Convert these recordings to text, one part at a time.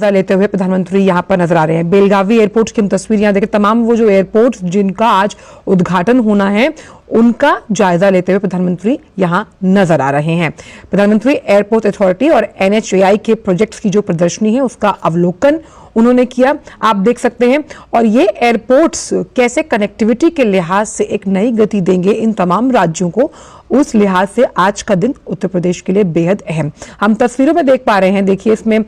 जायजा लेते हुए प्रधानमंत्री यहां पर नजर आ रहे हैं। बेलगावी एयरपोर्ट की हम तस्वीर यहां देखें, तमाम वो जो एयरपोर्ट जिनका आज उद्घाटन होना है उनका जायजा लेते हुए प्रधानमंत्री यहां नजर आ रहे हैं। प्रधानमंत्री एयरपोर्ट अथॉरिटी और NHAI के प्रोजेक्ट्स की जो प्रदर्शनी है उसका अवलोकन उन्होंने किया, आप देख सकते हैं। और ये एयरपोर्ट्स कैसे कनेक्टिविटी के लिहाज से एक नई गति देंगे इन तमाम राज्यों को, उस लिहाज से आज का दिन उत्तर प्रदेश के लिए बेहद अहम। हम तस्वीरों में देख पा रहे हैं, देखिए इसमें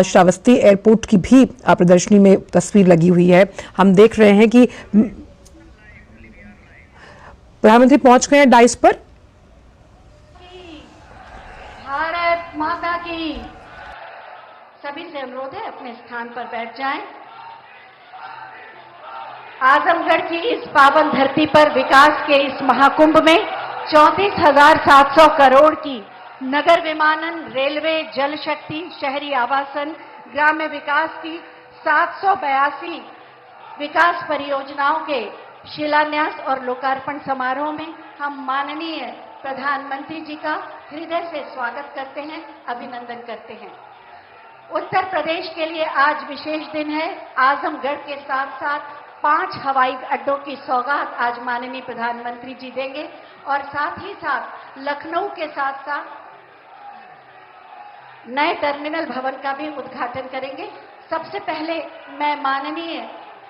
श्रावस्ती एयरपोर्ट की भी प्रदर्शनी में तस्वीर लगी हुई है। हम देख रहे हैं कि प्रधानमंत्री पहुंच गए हैं डाइस पर। भारत माता की। सभी से अनुरोध है अपने स्थान पर बैठ जाएं। आजमगढ़ की इस पावन धरती पर विकास के इस महाकुंभ में 34,700 करोड़ की नगर विमानन, रेलवे, जल शक्ति, शहरी आवासन, ग्राम्य विकास की 782 विकास परियोजनाओं के शिलान्यास और लोकार्पण समारोह में हम माननीय प्रधानमंत्री जी का हृदय से स्वागत करते हैं, अभिनंदन करते हैं। उत्तर प्रदेश के लिए आज विशेष दिन है। आजमगढ़ के साथ साथ 5 हवाई अड्डों की सौगात आज माननीय प्रधानमंत्री जी देंगे और साथ ही साथ लखनऊ के साथ साथ नए टर्मिनल भवन का भी उद्घाटन करेंगे। सबसे पहले मैं माननीय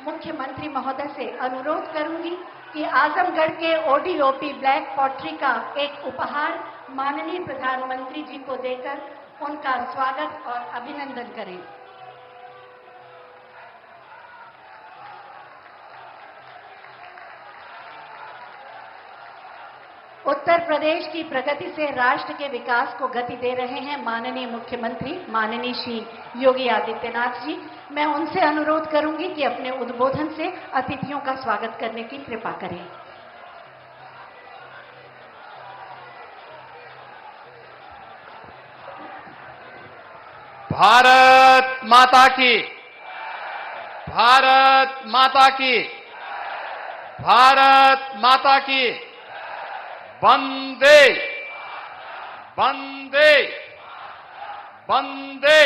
मुख्यमंत्री महोदय से अनुरोध करूंगी कि आजमगढ़ के ODOP ब्लैक पॉटरी का एक उपहार माननीय प्रधानमंत्री जी को देकर उनका स्वागत और अभिनंदन करें। उत्तर प्रदेश की प्रगति से राष्ट्र के विकास को गति दे रहे हैं माननीय मुख्यमंत्री माननीय श्री योगी आदित्यनाथ जी। मैं उनसे अनुरोध करूंगी कि अपने उद्बोधन से अतिथियों का स्वागत करने की कृपा करें। भारत माता की, भारत माता की, भारत माता की। वंदे वंदे वंदे।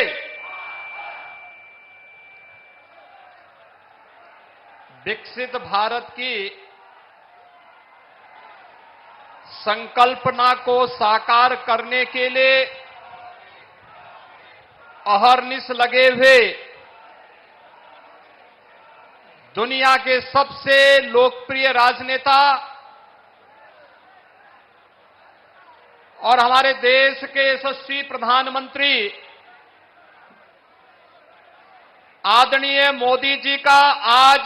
विकसित भारत की संकल्पना को साकार करने के लिए अहर्निश लगे हुए दुनिया के सबसे लोकप्रिय राजनेता और हमारे देश के यशस्वी प्रधानमंत्री आदरणीय मोदी जी का आज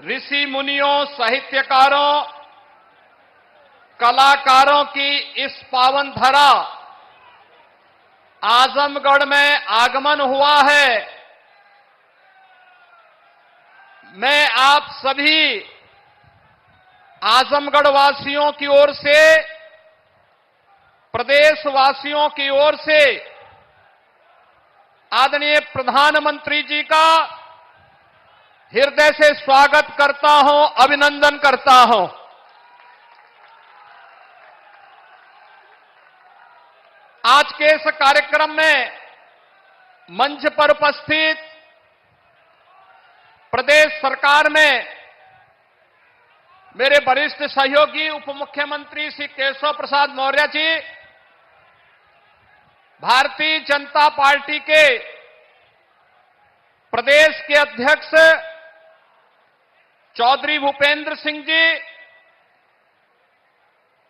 ऋषि मुनियों, साहित्यकारों, कलाकारों की इस पावन धरा आजमगढ़ में आगमन हुआ है। मैं आप सभी आजमगढ़ वासियों की ओर से, प्रदेश वासियों की ओर से आदरणीय प्रधानमंत्री जी का हृदय से स्वागत करता हूं, अभिनंदन करता हूं। आज के इस कार्यक्रम में मंच पर उपस्थित प्रदेश सरकार में मेरे वरिष्ठ सहयोगी उप मुख्यमंत्री श्री केशव प्रसाद मौर्य जी, भारतीय जनता पार्टी के प्रदेश के अध्यक्ष चौधरी भूपेंद्र सिंह जी,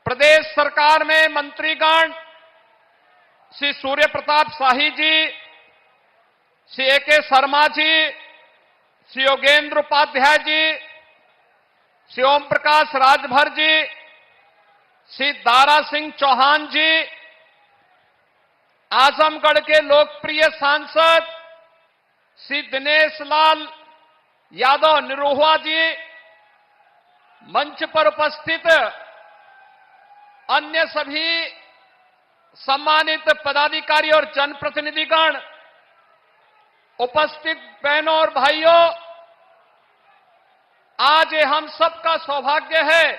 प्रदेश सरकार में मंत्रीगण श्री सूर्य प्रताप शाही जी, श्री AK शर्मा जी, श्री योगेंद्र उपाध्याय जी, श्री ओम प्रकाश राजभर जी, श्री दारा सिंह चौहान जी, आजमगढ़ के लोकप्रिय सांसद श्री दिनेश लाल यादव निरोहुआ जी, मंच पर उपस्थित अन्य सभी सम्मानित पदाधिकारी और जनप्रतिनिधिगण, उपस्थित बहनों और भाइयों, आज ये हम सबका सौभाग्य है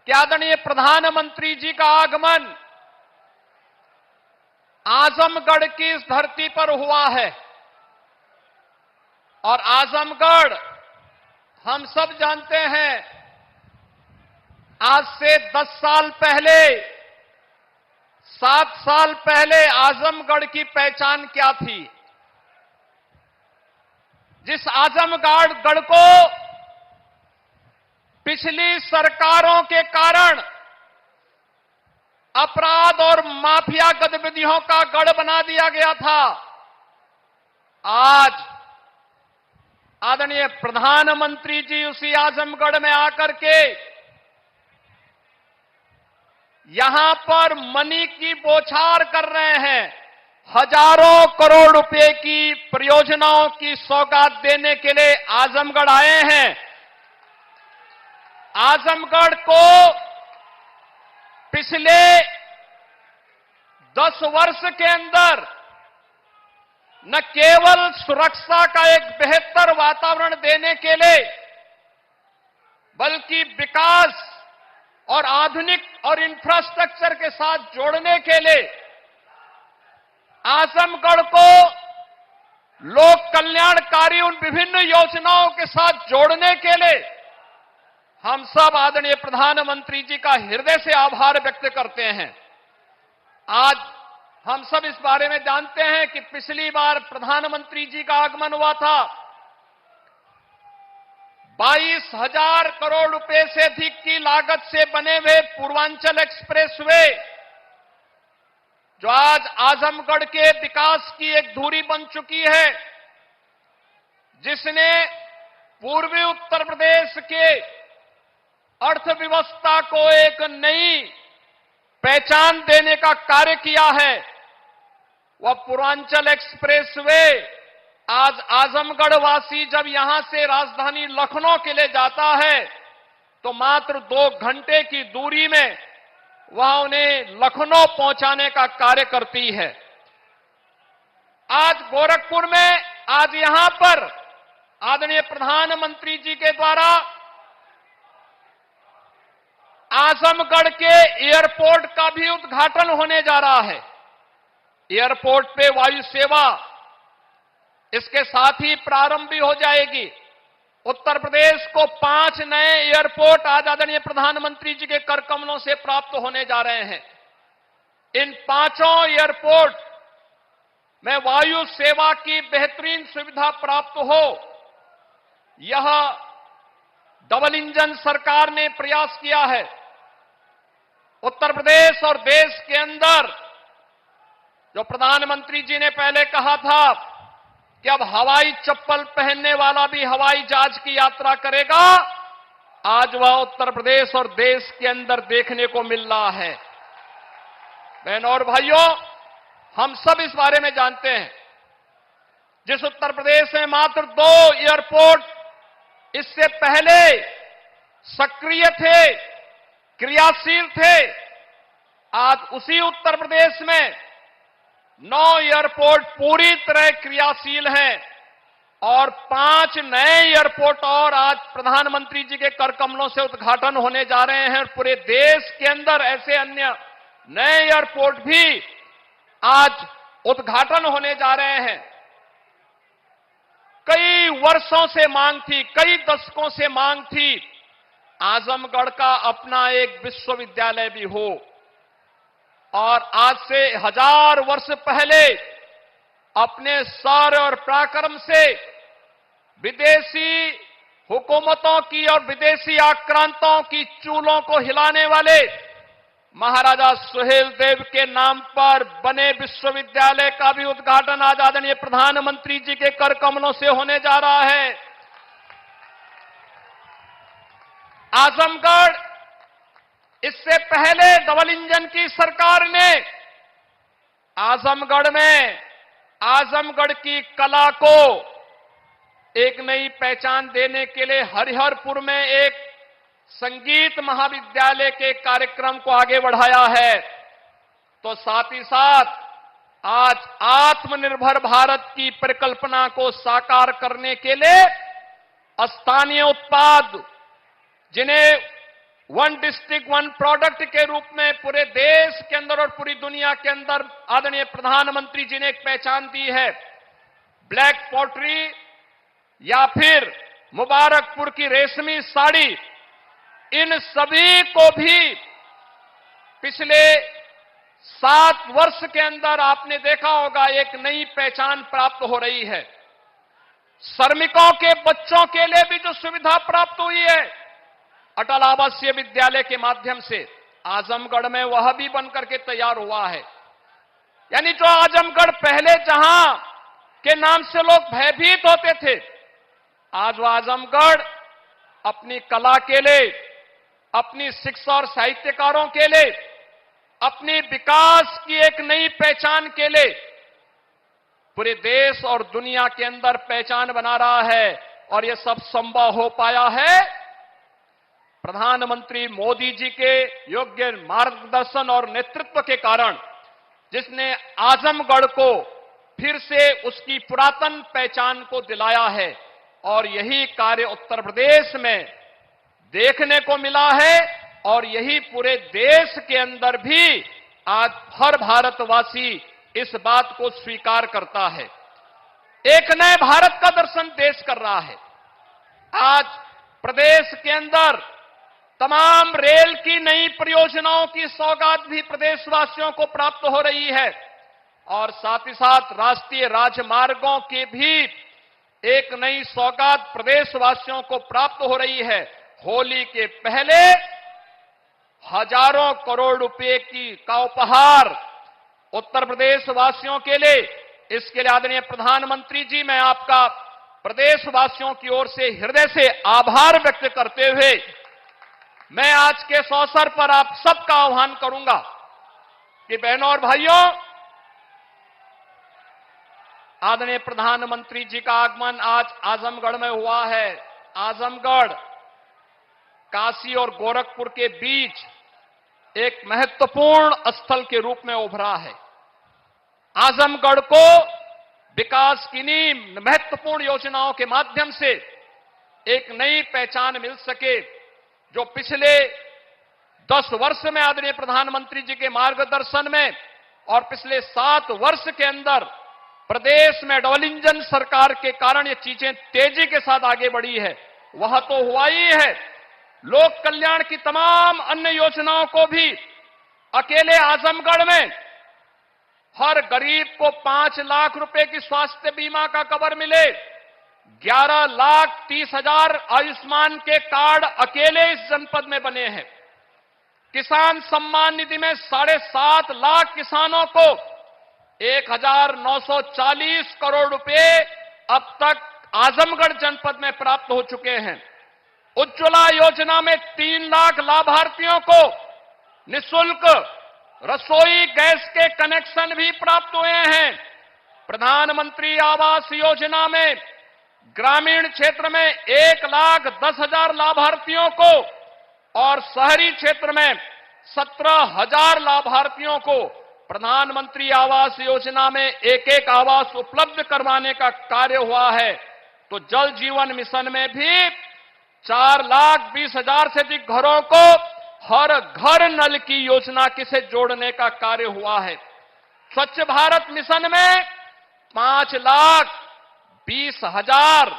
कि आदरणीय प्रधानमंत्री जी का आगमन आजमगढ़ की इस धरती पर हुआ है। और आजमगढ़ हम सब जानते हैं, आज से 10 साल पहले, 7 साल पहले आजमगढ़ की पहचान क्या थी। जिस आजमगढ़ को पिछली सरकारों के कारण अपराध और माफिया गतिविधियों का गढ़ बना दिया गया था, आज आदरणीय प्रधानमंत्री जी उसी आजमगढ़ में आकर के यहां पर मनी की बौछार कर रहे हैं। हजारों करोड़ रुपए की परियोजनाओं की सौगात देने के लिए आजमगढ़ आए हैं। आजमगढ़ को पिछले 10 वर्ष के अंदर न केवल सुरक्षा का एक बेहतर वातावरण देने के लिए, बल्कि विकास और आधुनिक और इंफ्रास्ट्रक्चर के साथ जोड़ने के लिए, आजमगढ़ को लोक कल्याणकारी उन विभिन्न योजनाओं के साथ जोड़ने के लिए हम सब आदरणीय प्रधानमंत्री जी का हृदय से आभार व्यक्त करते हैं। आज हम सब इस बारे में जानते हैं कि पिछली बार प्रधानमंत्री जी का आगमन हुआ था, 22,000 करोड़ रुपए से अधिक की लागत से बने हुए पूर्वांचल एक्सप्रेसवे, जो आज आजमगढ़ के विकास की एक धुरी बन चुकी है, जिसने पूर्वी उत्तर प्रदेश के अर्थव्यवस्था को एक नई पहचान देने का कार्य किया है। वह पूर्वांचल एक्सप्रेसवे आज आजमगढ़ वासी जब यहां से राजधानी लखनऊ के लिए जाता है तो मात्र 2 घंटे की दूरी में वह उन्हें लखनऊ पहुंचाने का कार्य करती है। आज गोरखपुर में, आज यहां पर आदरणीय प्रधानमंत्री जी के द्वारा आजमगढ़ के एयरपोर्ट का भी उद्घाटन होने जा रहा है। एयरपोर्ट पे वायु सेवा इसके साथ ही प्रारंभ भी हो जाएगी। उत्तर प्रदेश को 5 नए एयरपोर्ट आज आदरणीय प्रधानमंत्री जी के कर कमलों से प्राप्त होने जा रहे हैं। इन 5 एयरपोर्ट में वायु सेवा की बेहतरीन सुविधा प्राप्त हो, यह डबल इंजन सरकार ने प्रयास किया है। उत्तर प्रदेश और देश के अंदर जो प्रधानमंत्री जी ने पहले कहा था कि अब हवाई चप्पल पहनने वाला भी हवाई जहाज की यात्रा करेगा, आज वह उत्तर प्रदेश और देश के अंदर देखने को मिल रहा है। बहनों और भाइयों, हम सब इस बारे में जानते हैं, जिस उत्तर प्रदेश में मात्र 2 एयरपोर्ट इससे पहले सक्रिय थे, क्रियाशील थे, आज उसी उत्तर प्रदेश में 9 एयरपोर्ट पूरी तरह क्रियाशील हैं और 5 नए एयरपोर्ट और आज प्रधानमंत्री जी के कर कमलों से उद्घाटन होने जा रहे हैं। पूरे देश के अंदर ऐसे अन्य नए एयरपोर्ट भी आज उद्घाटन होने जा रहे हैं। कई वर्षों से मांग थी, कई दशकों से मांग थी, आजमगढ़ का अपना एक विश्वविद्यालय भी हो। और आज से 1000 वर्ष पहले अपने शौर्य और पराक्रम से विदेशी हुकूमतों की और विदेशी आक्रांताओं की चूलों को हिलाने वाले महाराजा सुहेलदेव के नाम पर बने विश्वविद्यालय का भी उद्घाटन आज आदरणीय प्रधानमंत्री जी के कर कमलों से होने जा रहा है। आजमगढ़, इससे पहले डबल इंजन की सरकार ने आजमगढ़ में आजमगढ़ की कला को एक नई पहचान देने के लिए हरिहरपुर में एक संगीत महाविद्यालय के कार्यक्रम को आगे बढ़ाया है। तो साथ ही साथ आज आत्मनिर्भर भारत की परिकल्पना को साकार करने के लिए स्थानीय उत्पाद, जिन्हें वन डिस्ट्रिक्ट वन प्रोडक्ट के रूप में पूरे देश के अंदर और पूरी दुनिया के अंदर आदरणीय प्रधानमंत्री जी ने एक पहचान दी है। ब्लैक पॉटरी या फिर मुबारकपुर की रेशमी साड़ी, इन सभी को भी पिछले 7 वर्ष के अंदर आपने देखा होगा एक नई पहचान प्राप्त हो रही है। श्रमिकों के बच्चों के लिए भी जो सुविधा प्राप्त हुई है अटल आवासीय विद्यालय के माध्यम से, आजमगढ़ में वह भी बनकर के तैयार हुआ है। यानी जो आजमगढ़ पहले जहां के नाम से लोग भयभीत होते थे, आज वह आजमगढ़ अपनी कला के लिए, अपनी शिक्षा और साहित्यकारों के लिए, अपनी विकास की एक नई पहचान के लिए पूरे देश और दुनिया के अंदर पहचान बना रहा है। और यह सब संभव हो पाया है प्रधानमंत्री मोदी जी के योग्य मार्गदर्शन और नेतृत्व के कारण, जिसने आजमगढ़ को फिर से उसकी पुरातन पहचान को दिलाया है। और यही कार्य उत्तर प्रदेश में देखने को मिला है और यही पूरे देश के अंदर भी आज हर भारतवासी इस बात को स्वीकार करता है। एक नए भारत का दर्शन देश कर रहा है। आज प्रदेश के अंदर तमाम रेल की नई परियोजनाओं की सौगात भी प्रदेशवासियों को प्राप्त हो रही है और साथ ही साथ राष्ट्रीय राजमार्गों की भी एक नई सौगात प्रदेशवासियों को प्राप्त हो रही है। होली के पहले हजारों करोड़ रुपए का उपहार उत्तर प्रदेश वासियों के लिए, इसके लिए आदरणीय प्रधानमंत्री जी, मैं आपका प्रदेशवासियों की ओर से हृदय से आभार व्यक्त करते हुए मैं आज के इस अवसर पर आप सबका आह्वान करूंगा कि बहनों और भाइयों, आदरणीय प्रधानमंत्री जी का आगमन आज आजमगढ़ में हुआ है। आजमगढ़ काशी और गोरखपुर के बीच एक महत्वपूर्ण स्थल के रूप में उभरा है। आजमगढ़ को विकास की नींव महत्वपूर्ण योजनाओं के माध्यम से एक नई पहचान मिल सके, जो पिछले 10 वर्ष में आदरणीय प्रधानमंत्री जी के मार्गदर्शन में और पिछले 7 वर्ष के अंदर प्रदेश में डबल इंजन सरकार के कारण ये चीजें तेजी के साथ आगे बढ़ी है, वह तो हुआ ही है। लोक कल्याण की तमाम अन्य योजनाओं को भी अकेले आजमगढ़ में हर गरीब को 5 लाख रुपए की स्वास्थ्य बीमा का कवर मिले, 11,30,000 आयुष्मान के कार्ड अकेले इस जनपद में बने हैं। किसान सम्मान निधि में 7.5 लाख किसानों को 1,940 करोड़ रुपए अब तक आजमगढ़ जनपद में प्राप्त हो चुके हैं। उज्ज्वला योजना में 3 लाख लाभार्थियों को निःशुल्क रसोई गैस के कनेक्शन भी प्राप्त हुए हैं। प्रधानमंत्री आवास योजना में ग्रामीण क्षेत्र में 1,10,000 लाभार्थियों को और शहरी क्षेत्र में 17,000 लाभार्थियों को प्रधानमंत्री आवास योजना में एक आवास उपलब्ध करवाने का कार्य हुआ है। तो जल जीवन मिशन में भी 4,20,000 से अधिक घरों को हर घर नल की योजना से जोड़ने का कार्य हुआ है। स्वच्छ भारत मिशन में 5,20,000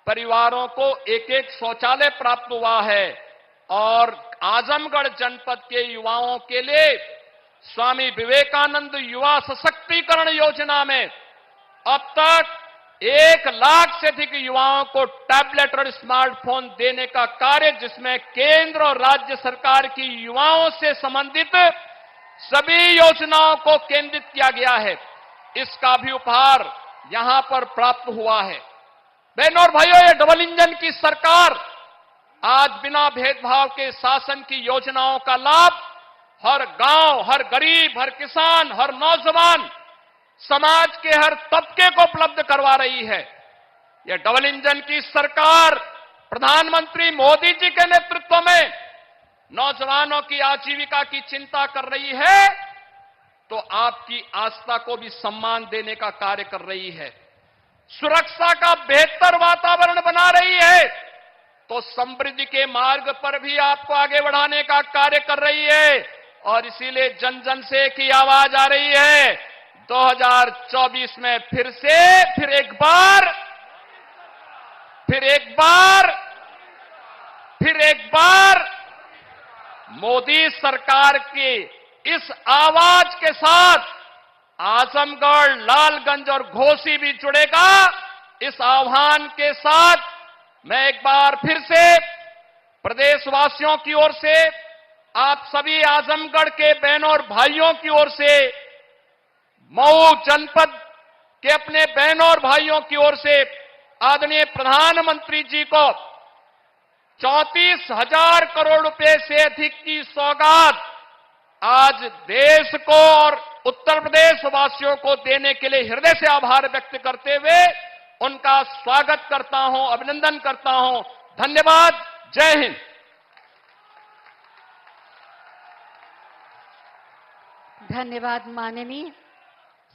परिवारों को एक शौचालय प्राप्त हुआ है और आजमगढ़ जनपद के युवाओं के लिए स्वामी विवेकानंद युवा सशक्तिकरण योजना में अब तक 1 लाख से अधिक युवाओं को टैबलेट और स्मार्टफोन देने का कार्य, जिसमें केंद्र और राज्य सरकार की युवाओं से संबंधित सभी योजनाओं को केंद्रित किया गया है, इसका भी उपहार यहां पर प्राप्त हुआ है। बहनों और भाइयों, ये डबल इंजन की सरकार आज बिना भेदभाव के शासन की योजनाओं का लाभ हर गांव, हर गरीब, हर किसान, हर नौजवान, समाज के हर तबके को उपलब्ध करवा रही है। यह डबल इंजन की सरकार प्रधानमंत्री मोदी जी के नेतृत्व में नौजवानों की आजीविका की चिंता कर रही है, तो आपकी आस्था को भी सम्मान देने का कार्य कर रही है। सुरक्षा का बेहतर वातावरण बना रही है। तो समृद्धि के मार्ग पर भी आपको आगे बढ़ाने का कार्य कर रही है और इसीलिए जन जन से की आवाज आ रही है 2024 में फिर एक बार मोदी सरकार की इस आवाज के साथ आजमगढ़, लालगंज और घोसी भी जुड़ेगा। इस आह्वान के साथ मैं एक बार फिर से प्रदेशवासियों की ओर से, आप सभी आजमगढ़ के बहनों और भाइयों की ओर से, मऊ जनपद के अपने बहनों और भाइयों की ओर से आदरणीय प्रधानमंत्री जी को 34,000 करोड़ रुपए से अधिक की सौगात आज देश को और उत्तर प्रदेश वासियों को देने के लिए हृदय से आभार व्यक्त करते हुए उनका स्वागत करता हूं, अभिनंदन करता हूं। धन्यवाद। जय हिंद। धन्यवाद माननीय।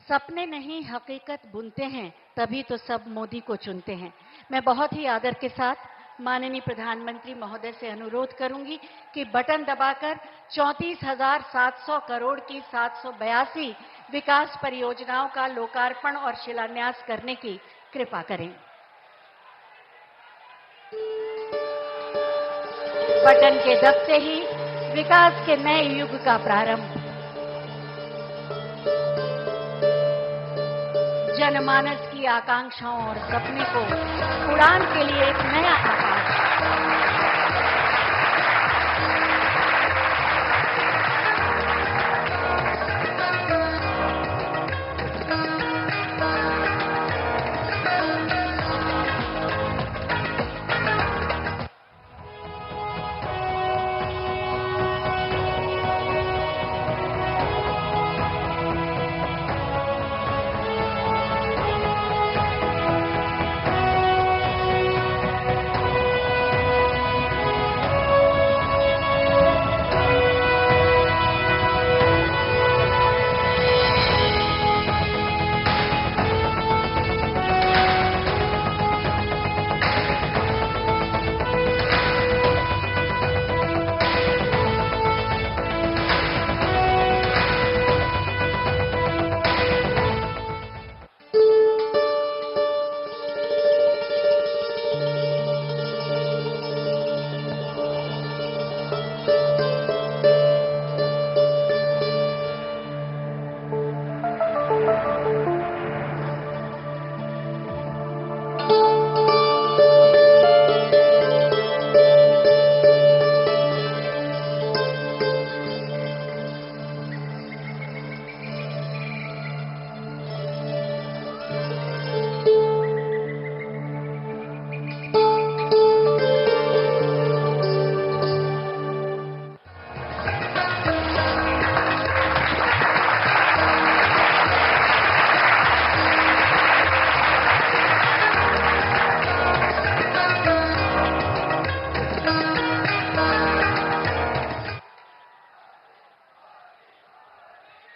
सपने नहीं हकीकत बुनते हैं, तभी तो सब मोदी को चुनते हैं। मैं बहुत ही आदर के साथ माननीय प्रधानमंत्री महोदय से अनुरोध करूंगी कि बटन दबाकर 34,700 करोड़ की 782 विकास परियोजनाओं का लोकार्पण और शिलान्यास करने की कृपा करें। बटन के दबते ही विकास के नए युग का प्रारंभ। जनमानस की आकांक्षाओं और सपने को उड़ान के लिए एक नया आकाश।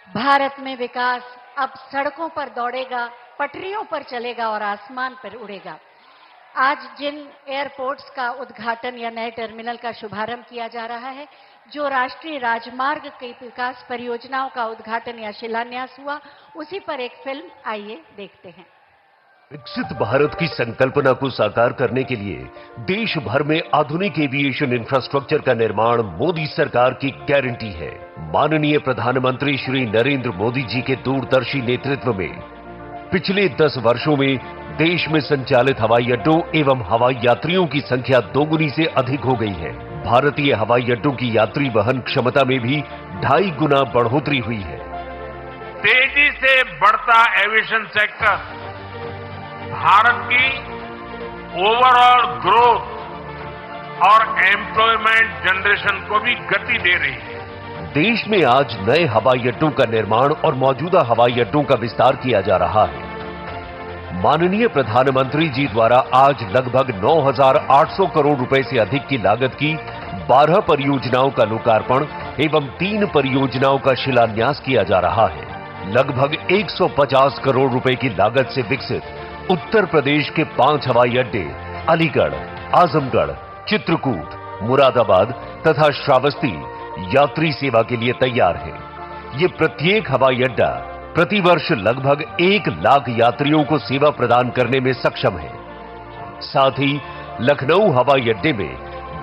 भारत में विकास अब सड़कों पर दौड़ेगा, पटरियों पर चलेगा और आसमान पर उड़ेगा। आज जिन एयरपोर्ट्स का उद्घाटन या नए टर्मिनल का शुभारंभ किया जा रहा है, जो राष्ट्रीय राजमार्ग की विकास परियोजनाओं का उद्घाटन या शिलान्यास हुआ, उसी पर एक फिल्म आइए देखते हैं। विकसित भारत की संकल्पना को साकार करने के लिए देश भर में आधुनिक एविएशन इंफ्रास्ट्रक्चर का निर्माण मोदी सरकार की गारंटी है। माननीय प्रधानमंत्री श्री नरेंद्र मोदी जी के दूरदर्शी नेतृत्व में पिछले 10 वर्षों में देश में संचालित हवाई अड्डों एवं हवाई यात्रियों की संख्या दोगुनी से अधिक हो गई है। भारतीय हवाई अड्डों की यात्री वहन क्षमता में भी 2.5 गुना बढ़ोतरी हुई है। तेजी से बढ़ता एविएशन सेक्टर भारत की ओवरऑल ग्रोथ और एम्प्लॉयमेंट जनरेशन को भी गति दे रही है। देश में आज नए हवाई अड्डों का निर्माण और मौजूदा हवाई अड्डों का विस्तार किया जा रहा है। माननीय प्रधानमंत्री जी द्वारा आज लगभग 9,800 करोड़ रुपए से अधिक की लागत की 12 परियोजनाओं का लोकार्पण एवं 3 परियोजनाओं का शिलान्यास किया जा रहा है। लगभग 150 करोड़ रुपए की लागत से विकसित उत्तर प्रदेश के 5 हवाई अड्डे अलीगढ़, आजमगढ़, चित्रकूट, मुरादाबाद तथा श्रावस्ती यात्री सेवा के लिए तैयार है। ये प्रत्येक हवाई अड्डा प्रतिवर्ष लगभग 1 लाख यात्रियों को सेवा प्रदान करने में सक्षम है। साथ ही लखनऊ हवाई अड्डे में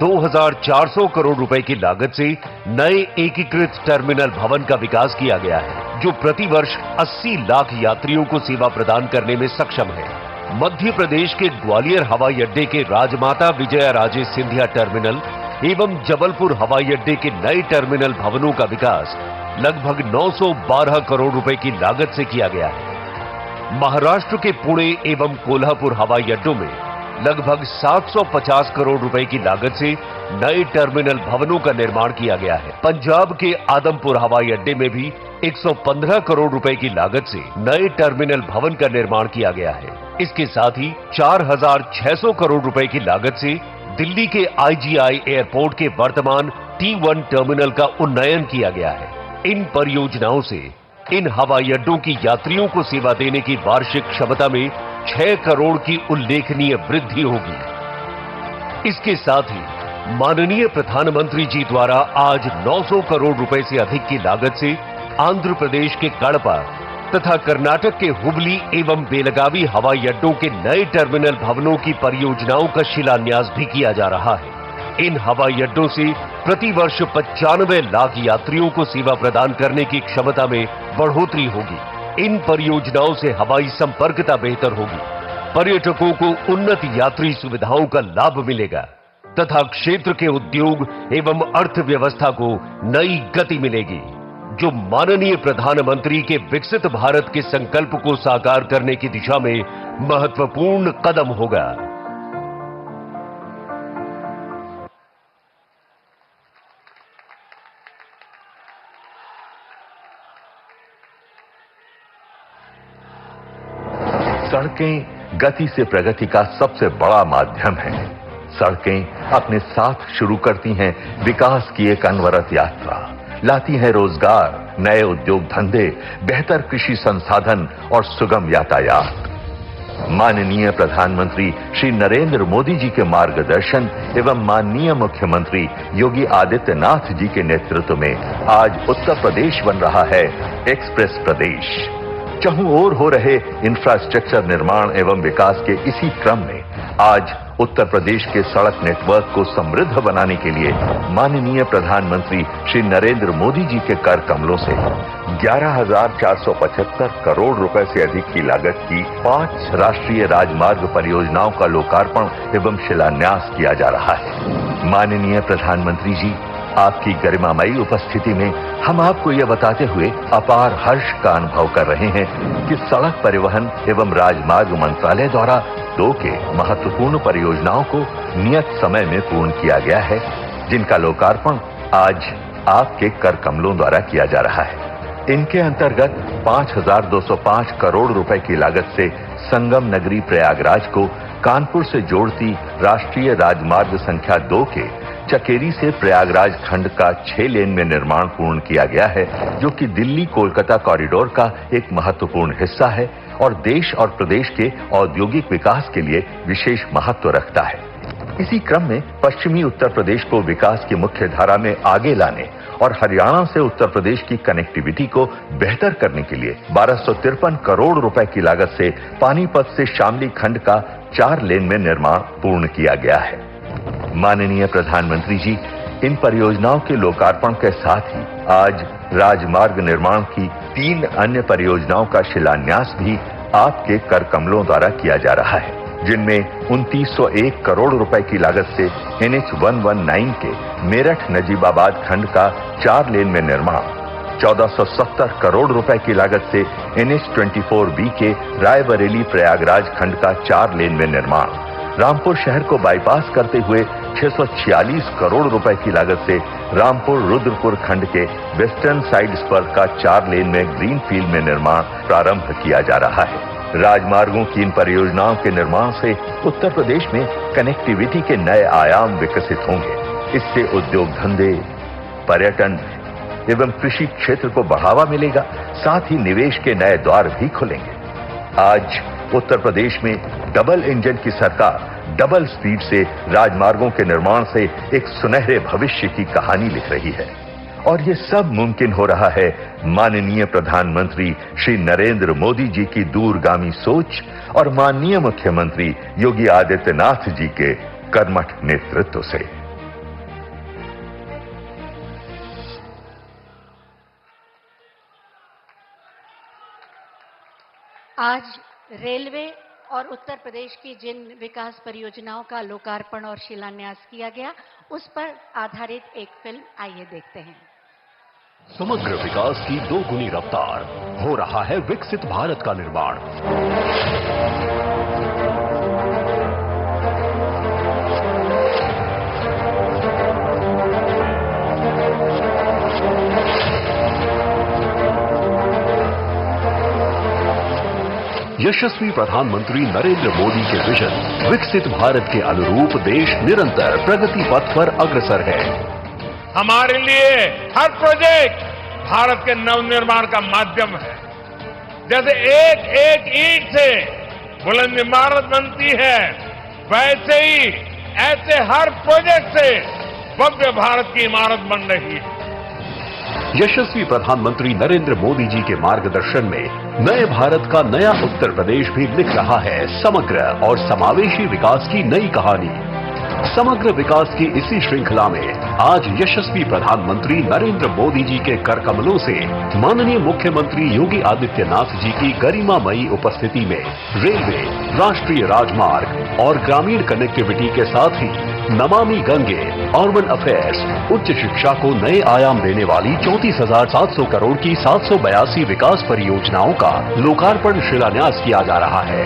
2400 करोड़ रुपए की लागत से नए एकीकृत टर्मिनल भवन का विकास किया गया है, जो प्रतिवर्ष 80 लाख यात्रियों को सेवा प्रदान करने में सक्षम है। मध्य प्रदेश के ग्वालियर हवाई अड्डे के राजमाता विजया राजे सिंधिया टर्मिनल एवं जबलपुर हवाई अड्डे के नए टर्मिनल भवनों का विकास लगभग 912 करोड़ रुपए की लागत से किया गया है। महाराष्ट्र के पुणे एवं कोल्हापुर हवाई अड्डों में लगभग 750 करोड़ रुपए की लागत से नए टर्मिनल भवनों का निर्माण किया गया है। पंजाब के आदमपुर हवाई अड्डे में भी 115 करोड़ रुपए की लागत से नए टर्मिनल भवन का निर्माण किया गया है। इसके साथ ही 4600 करोड़ रुपए की लागत से दिल्ली के IGI एयरपोर्ट के वर्तमान T1 टर्मिनल का उन्नयन किया गया है। इन परियोजनाओं से इन हवाई अड्डों की यात्रियों को सेवा देने की वार्षिक क्षमता में 6 करोड़ की उल्लेखनीय वृद्धि होगी। इसके साथ ही माननीय प्रधानमंत्री जी द्वारा आज 900 करोड़ रुपए से अधिक की लागत से आंध्र प्रदेश के कड़पा तथा कर्नाटक के हुबली एवं बेलगावी हवाई अड्डों के नए टर्मिनल भवनों की परियोजनाओं का शिलान्यास भी किया जा रहा है। इन हवाई अड्डों से प्रतिवर्ष 95 लाख यात्रियों को सेवा प्रदान करने की क्षमता में बढ़ोतरी होगी। इन परियोजनाओं से हवाई संपर्कता बेहतर होगी, पर्यटकों को उन्नत यात्री सुविधाओं का लाभ मिलेगा तथा क्षेत्र के उद्योग एवं अर्थव्यवस्था को नई गति मिलेगी, जो माननीय प्रधानमंत्री के विकसित भारत के संकल्प को साकार करने की दिशा में महत्वपूर्ण कदम होगा। सड़कें गति से प्रगति का सबसे बड़ा माध्यम है। सड़कें अपने साथ शुरू करती हैं विकास की एक अनवरत यात्रा, लाती हैं रोजगार, नए उद्योग धंधे, बेहतर कृषि संसाधन और सुगम यातायात। माननीय प्रधानमंत्री श्री नरेंद्र मोदी जी के मार्गदर्शन एवं माननीय मुख्यमंत्री योगी आदित्यनाथ जी के नेतृत्व में आज उत्तर प्रदेश बन रहा है एक्सप्रेस प्रदेश। चहुं ओर हो रहे इंफ्रास्ट्रक्चर निर्माण एवं विकास के इसी क्रम में आज उत्तर प्रदेश के सड़क नेटवर्क को समृद्ध बनाने के लिए माननीय प्रधानमंत्री श्री नरेंद्र मोदी जी के कर कमलों से 11,475 करोड़ रुपए से अधिक की लागत की 5 राष्ट्रीय राजमार्ग परियोजनाओं का लोकार्पण एवं शिलान्यास किया जा रहा है। माननीय प्रधानमंत्री जी, आपकी गरिमामयी उपस्थिति में हम आपको यह बताते हुए अपार हर्ष का अनुभव कर रहे हैं कि सड़क परिवहन एवं राजमार्ग मंत्रालय द्वारा 2 के महत्वपूर्ण परियोजनाओं को नियत समय में पूर्ण किया गया है, जिनका लोकार्पण आज आपके कर कमलों द्वारा किया जा रहा है। इनके अंतर्गत 5,205 करोड़ रुपए की लागत से संगम नगरी प्रयागराज को कानपुर से जोड़ती राष्ट्रीय राजमार्ग संख्या 2 के चकेरी से प्रयागराज खंड का 6 लेन में निर्माण पूर्ण किया गया है, जो कि दिल्ली कोलकाता कॉरिडोर का एक महत्वपूर्ण हिस्सा है और देश और प्रदेश के औद्योगिक विकास के लिए विशेष महत्व रखता है। इसी क्रम में पश्चिमी उत्तर प्रदेश को विकास की मुख्य धारा में आगे लाने और हरियाणा से उत्तर प्रदेश की कनेक्टिविटी को बेहतर करने के लिए 1253 करोड़ रुपए की लागत से पानीपत से शामली खंड का 4 लेन में निर्माण पूर्ण किया गया है। माननीय प्रधानमंत्री जी, इन परियोजनाओं के लोकार्पण के साथ ही आज राजमार्ग निर्माण की 3 अन्य परियोजनाओं का शिलान्यास भी आपके कर कमलों द्वारा किया जा रहा है, जिनमें 2901 करोड़ रुपए की लागत से NH 119 के मेरठ नजीबाबाद खंड का 4 लेन में निर्माण, 1470 करोड़ रुपए की लागत से NH 24B के रायबरेली प्रयागराज खंड का 4 लेन में निर्माण, रामपुर शहर को बाईपास करते हुए 646 करोड़ रुपए की लागत से रामपुर रुद्रपुर खंड के वेस्टर्न साइड स्पर का 4 लेन में ग्रीनफील्ड में निर्माण प्रारंभ किया जा रहा है। राजमार्गों की इन परियोजनाओं के निर्माण से उत्तर प्रदेश में कनेक्टिविटी के नए आयाम विकसित होंगे। इससे उद्योग धंधे, पर्यटन एवं कृषि क्षेत्र को बढ़ावा मिलेगा, साथ ही निवेश के नए द्वार भी खुलेंगे। आज उत्तर प्रदेश में डबल इंजन की सरकार डबल स्पीड से राजमार्गों के निर्माण से एक सुनहरे भविष्य की कहानी लिख रही है। और ये सब मुमकिन हो रहा है माननीय प्रधानमंत्री श्री नरेंद्र मोदी जी की दूरगामी सोच और माननीय मुख्यमंत्री योगी आदित्यनाथ जी के कर्मठ नेतृत्व से। आज रेलवे और उत्तर प्रदेश की जिन विकास परियोजनाओं का लोकार्पण और शिलान्यास किया गया, उस पर आधारित एक फिल्म, आइए देखते हैं। समग्र विकास की दोगुनी रफ्तार, हो रहा है विकसित भारत का निर्माण। यशस्वी प्रधानमंत्री नरेंद्र मोदी के विजन विकसित भारत के अनुरूप देश निरंतर प्रगति पथ पर अग्रसर है। हमारे लिए हर प्रोजेक्ट भारत के नवनिर्माण का माध्यम है। जैसे एक एक ईंट से बुलंद इमारत बनती है, वैसे ही ऐसे हर प्रोजेक्ट से भव्य भारत की इमारत बन रही है। यशस्वी प्रधानमंत्री नरेंद्र मोदी जी के मार्गदर्शन में नए भारत का नया उत्तर प्रदेश भी लिख रहा है समग्र और समावेशी विकास की नई कहानी। समग्र विकास की इसी श्रृंखला में आज यशस्वी प्रधानमंत्री नरेंद्र मोदी जी के करकमलों से माननीय मुख्यमंत्री योगी आदित्यनाथ जी की गरिमामयी उपस्थिति में रेलवे, राष्ट्रीय राजमार्ग और ग्रामीण कनेक्टिविटी के साथ ही नमामि गंगे, अर्बन अफेयर्स, उच्च शिक्षा को नए आयाम देने वाली 34,700 करोड़ की 782 विकास परियोजनाओं का लोकार्पण शिलान्यास किया जा रहा है।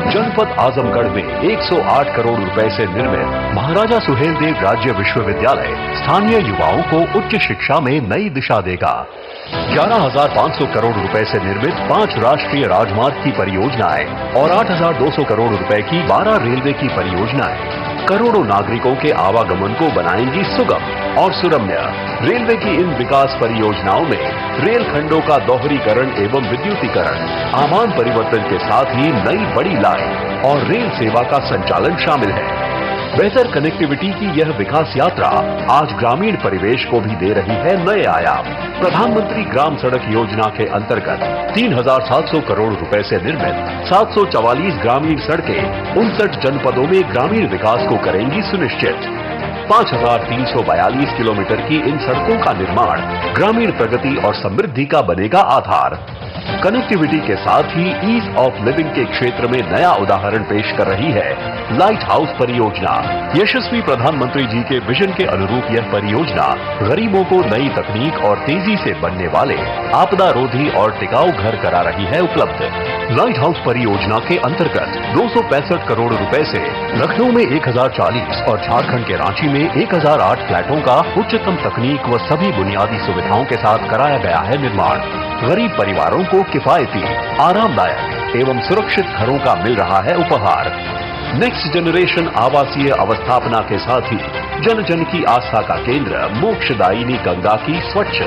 जनपद आजमगढ़ में 108 करोड़ रुपए से निर्मित महाराजा सुहेलदेव राज्य विश्वविद्यालय स्थानीय युवाओं को उच्च शिक्षा में नई दिशा देगा। 11,500 करोड़ रुपए से निर्मित 5 राष्ट्रीय राजमार्ग की परियोजनाएं और 8,200 करोड़ रुपए की 12 रेलवे की परियोजनाएं करोड़ों नागरिकों के आवागमन को बनाएंगी सुगम और सुरम्य। रेलवे की इन विकास परियोजनाओं में रेल खंडों का दोहरीकरण एवं विद्युतीकरण, आमान परिवर्तन के साथ ही नई बड़ी लाइन और रेल सेवा का संचालन शामिल है। बेहतर कनेक्टिविटी की यह विकास यात्रा आज ग्रामीण परिवेश को भी दे रही है नए आयाम। प्रधानमंत्री ग्राम सड़क योजना के अंतर्गत 3,700 करोड़ रुपए से निर्मित 744 ग्रामीण सड़कें 59 जनपदों में ग्रामीण विकास को करेंगी सुनिश्चित। 5,342 किलोमीटर की इन सड़कों का निर्माण ग्रामीण प्रगति और समृद्धि का बनेगा आधार। कनेक्टिविटी के साथ ही ईज ऑफ लिविंग के क्षेत्र में नया उदाहरण पेश कर रही है लाइट हाउस परियोजना। यशस्वी प्रधानमंत्री जी के विजन के अनुरूप यह परियोजना गरीबों को नई तकनीक और तेजी से बनने वाले आपदा रोधी और टिकाऊ घर करा रही है उपलब्ध। लाइट हाउस परियोजना के अंतर्गत 265 करोड़ रुपए से लखनऊ में 1,040 और झारखंड के रांची में 1,008 फ्लैटों का उच्चतम तकनीक व सभी बुनियादी सुविधाओं के साथ कराया गया है निर्माण। गरीब परिवारों को किफायती, आरामदायक एवं सुरक्षित घरों का मिल रहा है उपहार। नेक्स्ट जनरेशन आवासीय अवस्थापना के साथ ही जन जन की आस्था का केंद्र मोक्षदायिनी गंगा की स्वच्छ,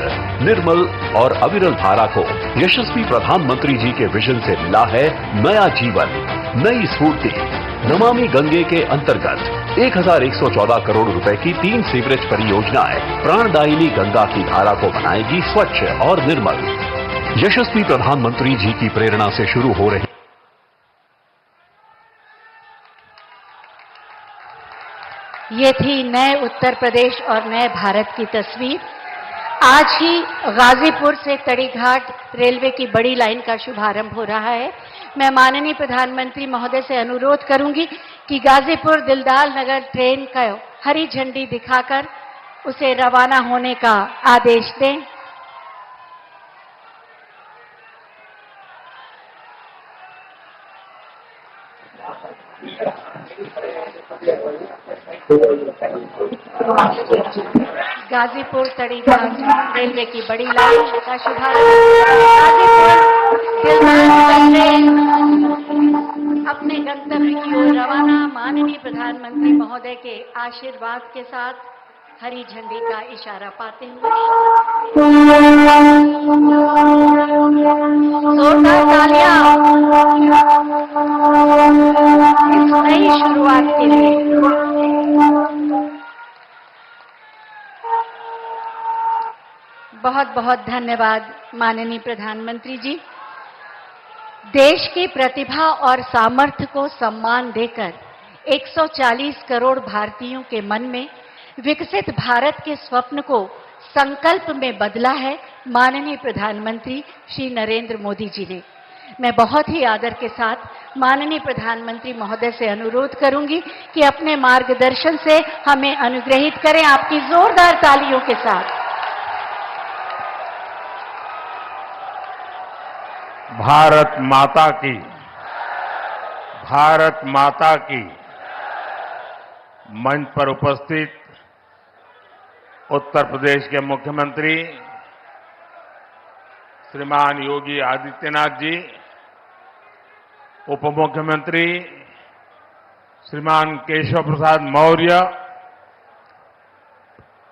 निर्मल और अविरल धारा को यशस्वी प्रधानमंत्री जी के विजन से मिला है नया जीवन, नई स्फूर्ति। नमामि गंगे के अंतर्गत 1,114 करोड़ रुपए की 3 सीवरेज परियोजनाएं प्राणदायिनी गंगा की धारा को बनाएगी स्वच्छ और निर्मल। यशस्वी प्रधानमंत्री जी की प्रेरणा से शुरू हो रही ये थी नए उत्तर प्रदेश और नए भारत की तस्वीर। आज ही गाजीपुर से तड़ीघाट रेलवे की बड़ी लाइन का शुभारंभ हो रहा है। मैं माननीय प्रधानमंत्री महोदय से अनुरोध करूंगी कि गाजीपुर दिलदार नगर ट्रेन का हरी झंडी दिखाकर उसे रवाना होने का आदेश दें। गाजीपुर तड़ीघाट रेलवे की बड़ी लाइन का शुभारंभ। अपने गंतव्य की ओर रवाना। माननीय प्रधानमंत्री महोदय के आशीर्वाद के साथ हरी झंडी का इशारा पाते हुए जोरदार तालियां इस नई शुरुआत बहुत बहुत धन्यवाद माननीय प्रधानमंत्री जी। देश की प्रतिभा और सामर्थ्य को सम्मान देकर 140 करोड़ भारतीयों के मन में विकसित भारत के स्वप्न को संकल्प में बदला है माननीय प्रधानमंत्री श्री नरेंद्र मोदी जी ने। मैं बहुत ही आदर के साथ माननीय प्रधानमंत्री महोदय से अनुरोध करूंगी कि अपने मार्गदर्शन से हमें अनुग्रहित करें आपकी जोरदार तालियों के साथ। भारत माता की मंच पर उपस्थित उत्तर प्रदेश के मुख्यमंत्री श्रीमान योगी आदित्यनाथ जी, उप मुख्यमंत्री श्रीमान केशव प्रसाद मौर्य,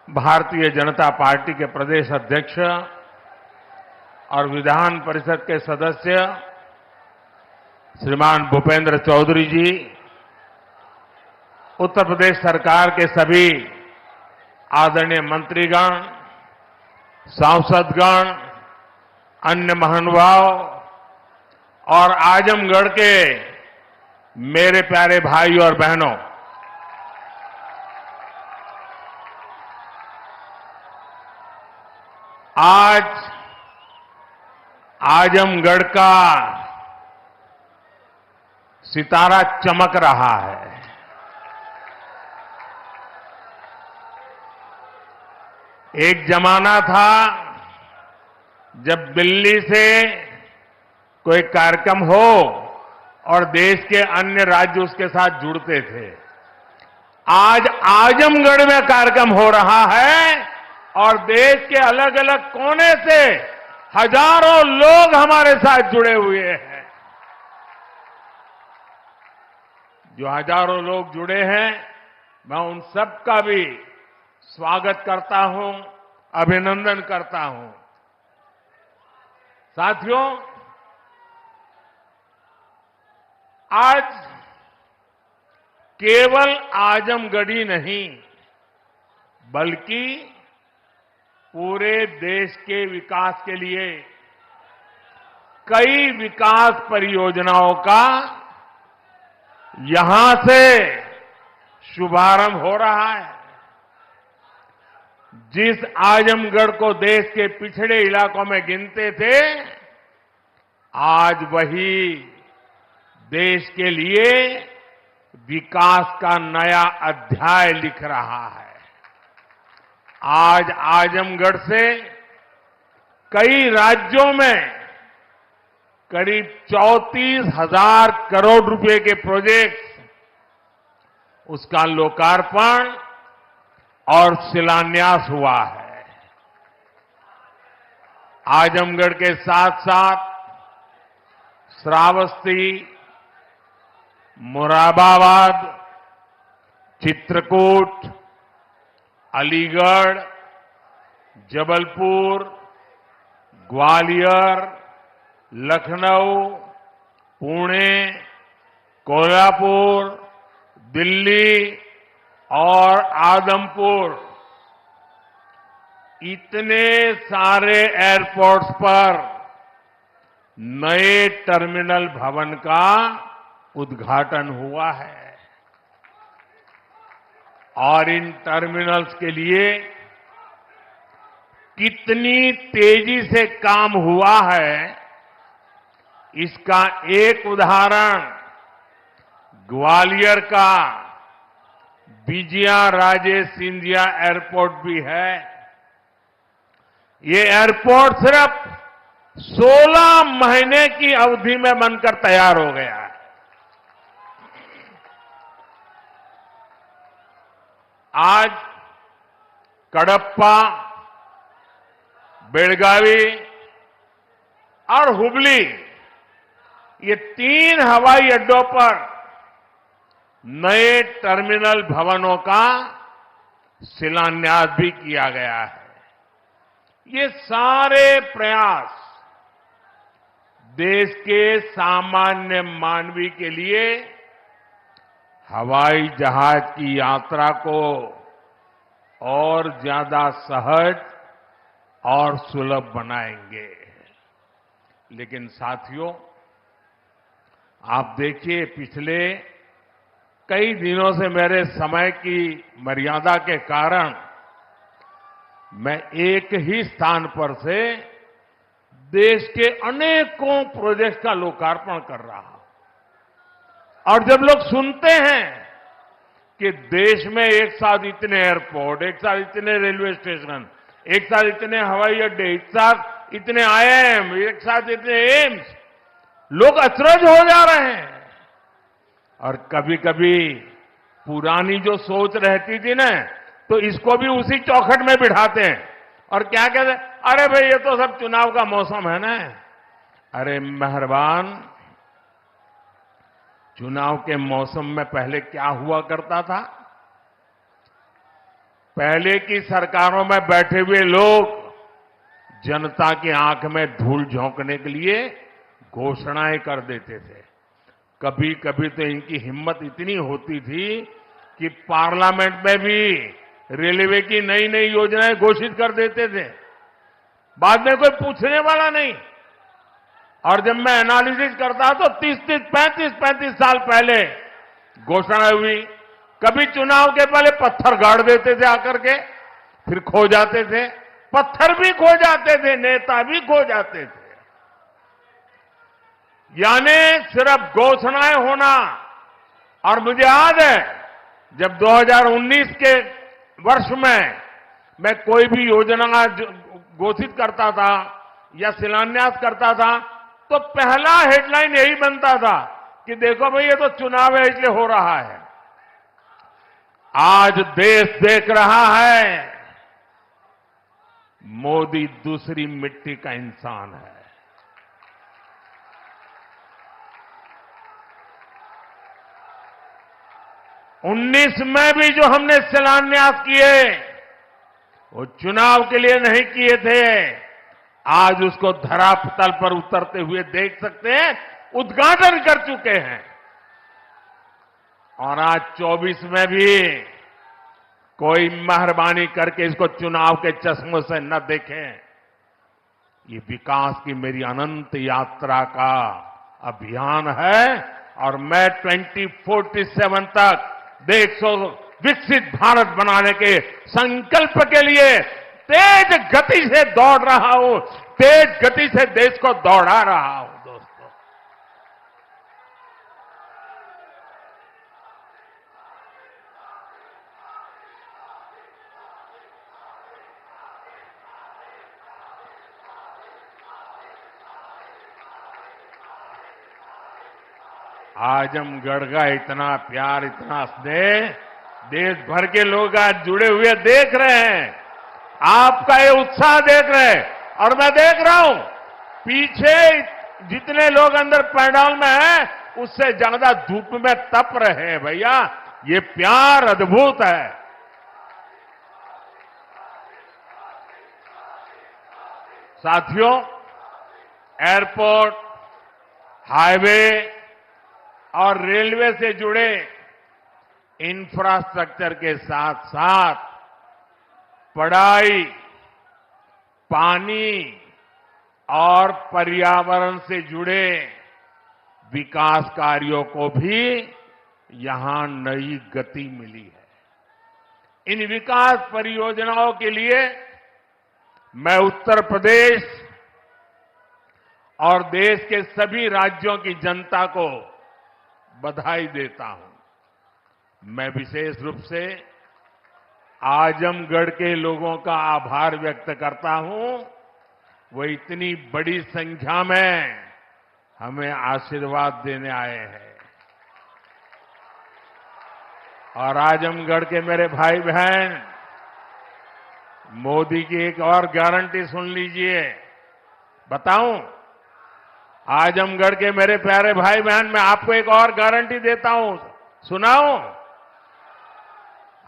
भारतीय जनता पार्टी के प्रदेश अध्यक्ष और विधान परिषद के सदस्य श्रीमान भूपेंद्र चौधरी जी, उत्तर प्रदेश सरकार के सभी आदरणीय मंत्रीगण, सांसदगण, अन्य महानुभाव और आजमगढ़ के मेरे प्यारे भाई और बहनों, आज आजमगढ़ का सितारा चमक रहा है। एक जमाना था जब दिल्ली से कोई कार्यक्रम हो और देश के अन्य राज्य उसके साथ जुड़ते थे। आज आजमगढ़ में कार्यक्रम हो रहा है और देश के अलग अलग कोने से हजारों लोग हमारे साथ जुड़े हुए हैं। जो हजारों लोग जुड़े हैं, मैं उन सबका भी स्वागत करता हूं, अभिनंदन करता हूं। साथियों, आज केवल आजमगढ़ी नहीं बल्कि पूरे देश के विकास के लिए कई विकास परियोजनाओं का यहां से शुभारंभ हो रहा है। जिस आजमगढ़ को देश के पिछड़े इलाकों में गिनते थे, आज वही देश के लिए विकास का नया अध्याय लिख रहा है। आज आजमगढ़ से कई राज्यों में करीब 34,000 करोड़ रुपए के प्रोजेक्ट्स, उसका लोकार्पण और शिलान्यास हुआ है। आजमगढ़ के साथ साथ श्रावस्ती, मुरादाबाद, चित्रकूट, अलीगढ़, जबलपुर, ग्वालियर, लखनऊ, पुणे, कोल्हापुर, दिल्ली और आदमपुर, इतने सारे एयरपोर्ट्स पर नए टर्मिनल भवन का उद्घाटन हुआ है और इन टर्मिनल्स के लिए कितनी तेजी से काम हुआ है, इसका एक उदाहरण ग्वालियर का विजया राजे सिंधिया एयरपोर्ट भी है। ये एयरपोर्ट सिर्फ 16 महीने की अवधि में बनकर तैयार हो गया है। आज कडप्पा, बेलगावी और हुबली, ये 3 हवाई अड्डों पर नए टर्मिनल भवनों का शिलान्यास भी किया गया है। ये सारे प्रयास देश के सामान्य मानवी के लिए हवाई जहाज की यात्रा को और ज्यादा सहज, और सुलभ बनाएंगे। लेकिन साथियों, आप देखिए, पिछले कई दिनों से मेरे समय की मर्यादा के कारण मैं एक ही स्थान पर से देश के अनेकों प्रोजेक्ट का लोकार्पण कर रहा हूं। और जब लोग सुनते हैं कि देश में एक साथ इतने एयरपोर्ट, एक साथ इतने रेलवे स्टेशन, एक साथ इतने हवाई अड्डे, एक साथ इतने आईआईएम, एक साथ इतने एम्स, लोग अचरज हो जा रहे हैं। और कभी कभी पुरानी जो सोच रहती थी ना, तो इसको भी उसी चौखट में बिठाते हैं और क्या कहते हैं, अरे भाई ये तो सब चुनाव का मौसम है ना। अरे मेहरबान, चुनाव के मौसम में पहले क्या हुआ करता था? पहले की सरकारों में बैठे हुए लोग जनता की आंख में धूल झोंकने के लिए घोषणाएं कर देते थे। कभी कभी तो इनकी हिम्मत इतनी होती थी कि पार्लियामेंट में भी रेलवे की नई नई योजनाएं घोषित कर देते थे, बाद में कोई पूछने वाला नहीं। और जब मैं एनालिसिस करता तो 35 साल पहले घोषणा हुई। कभी चुनाव के पहले पत्थर गाड़ देते थे आकर के, फिर खो जाते थे, पत्थर भी खो जाते थे, नेता भी खो जाते थे। यानी सिर्फ घोषणाएं होना। और मुझे याद है जब 2019 के वर्ष में मैं कोई भी योजना घोषित करता था या शिलान्यास करता था, तो पहला हेडलाइन यही बनता था कि देखो भाई ये तो चुनाव है इसलिए हो रहा है। आज देश देख रहा है मोदी दूसरी मिट्टी का इंसान है। 19 में भी जो हमने शिलान्यास किए वो चुनाव के लिए नहीं किए थे। आज उसको धरातल पर उतरते हुए देख सकते हैं, उद्घाटन कर चुके हैं। और आज 24 में भी कोई मेहरबानी करके इसको चुनाव के चश्मों से न देखें। ये विकास की मेरी अनंत यात्रा का अभियान है और मैं 2047 तक देश को विकसित भारत बनाने के संकल्प के लिए तेज गति से दौड़ रहा हूं, तेज गति से देश को दौड़ा रहा हूं। दोस्तों, आजमगढ़ का इतना प्यार, इतना स्नेह देश भर के लोग आज जुड़े हुए देख रहे हैं, आपका ये उत्साह देख रहे हैं। और मैं देख रहा हूं पीछे जितने लोग अंदर पंडाल में हैं उससे ज्यादा धूप में तप रहे हैं। भैया ये प्यार अद्भुत है। साथियों, एयरपोर्ट, हाईवे और रेलवे से जुड़े इंफ्रास्ट्रक्चर के साथ साथ पढ़ाई, पानी और पर्यावरण से जुड़े विकास कार्यों को भी यहां नई गति मिली है। इन विकास परियोजनाओं के लिए मैं उत्तर प्रदेश और देश के सभी राज्यों की जनता को बधाई देता हूं। मैं विशेष रूप से आजमगढ़ के लोगों का आभार व्यक्त करता हूं। वो इतनी बड़ी संख्या में हमें आशीर्वाद देने आए हैं। और आजमगढ़ के मेरे भाई बहन, मोदी की एक और गारंटी सुन लीजिए। बताऊं, आजमगढ़ के मेरे प्यारे भाई बहन, मैं आपको एक और गारंटी देता हूं, सुनाऊं?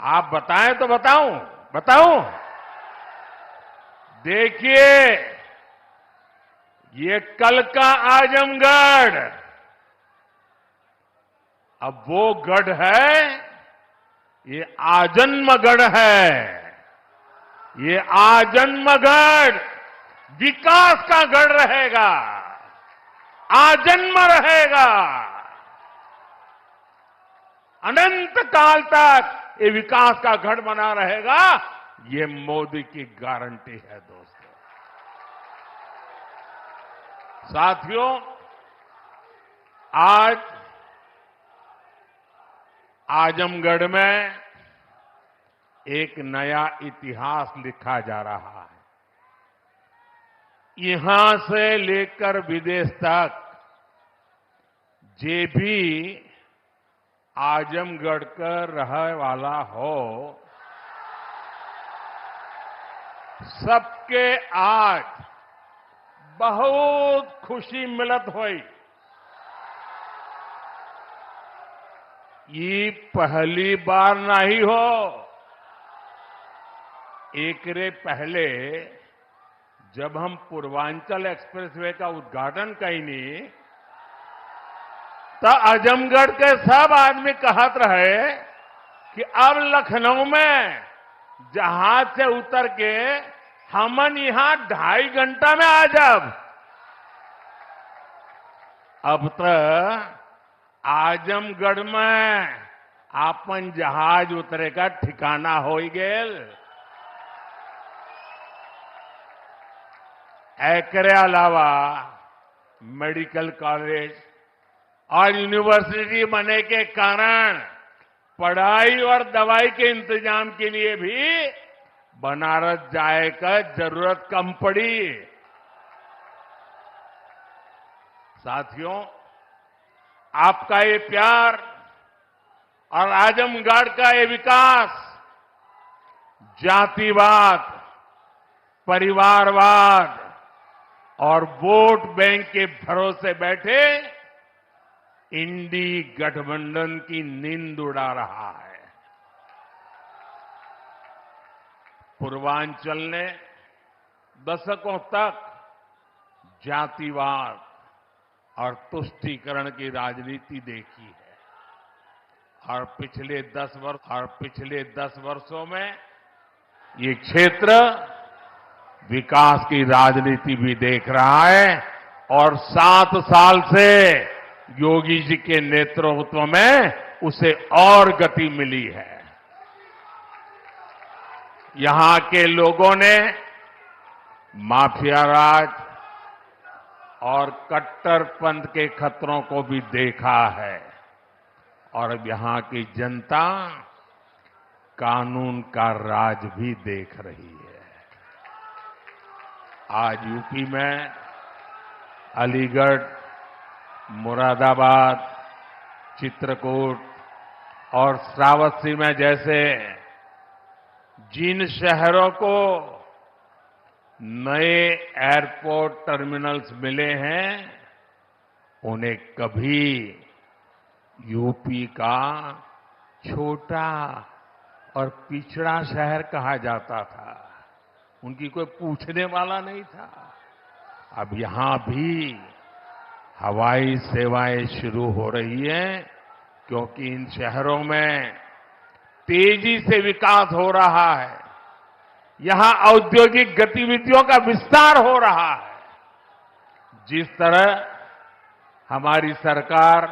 आप बताएं तो बताऊं? देखिए, ये कल का आजमगढ़ अब वो गढ़ है, ये आजन्म गढ़ है। ये आजन्मगढ़ विकास का गढ़ रहेगा, आजन्म रहेगा। अनंत काल तक ये विकास का गढ़ बना रहेगा। ये मोदी की गारंटी है दोस्तों। साथियों, आज आजमगढ़ में एक नया इतिहास लिखा जा रहा है। यहां से लेकर विदेश तक जे भी आजमगढ़ का रहे वाला हो, सबके आज बहुत खुशी मिलत हुई। ये पहली बार नहीं हो। एकरे पहले जब हम पूर्वांचल एक्सप्रेसवे का उद्घाटन कईनी तो आजमगढ़ के सब आदमी कहत रहे कि अब लखनऊ में जहाज से उतर के हमन यहां 2.5 घंटा में आ जाब। अब तक आजमगढ़ में आपन जहाज उतरे का ठिकाना हो गेल। एकरे अलावा मेडिकल कॉलेज और यूनिवर्सिटी बने के कारण पढ़ाई और दवाई के इंतजाम के लिए भी बनारस जाए का जरूरत कम पड़ी। साथियों, आपका ये प्यार और आजमगढ़ का ये विकास जातिवाद, परिवारवाद और वोट बैंक के भरोसे बैठे इंडी गठबंधन की नींद उड़ा रहा है। पूर्वांचल ने दशकों तक जातिवाद और तुष्टीकरण की राजनीति देखी है और पिछले 10 वर्षों में ये क्षेत्र विकास की राजनीति भी देख रहा है और 7 साल से योगी जी के नेतृत्व में उसे और गति मिली है। यहां के लोगों ने माफिया राज और कट्टरपंथ के खतरों को भी देखा है और अब यहां की जनता कानून का राज भी देख रही है। आज यूपी में अलीगढ़, मुरादाबाद, चित्रकूट और श्रावस्ती में जैसे जिन शहरों को नए एयरपोर्ट टर्मिनल्स मिले हैं, उन्हें कभी यूपी का छोटा और पिछड़ा शहर कहा जाता था। उनकी कोई पूछने वाला नहीं था। अब यहां भी हवाई सेवाएं शुरू हो रही हैं क्योंकि इन शहरों में तेजी से विकास हो रहा है। यहां औद्योगिक गतिविधियों का विस्तार हो रहा है। जिस तरह हमारी सरकार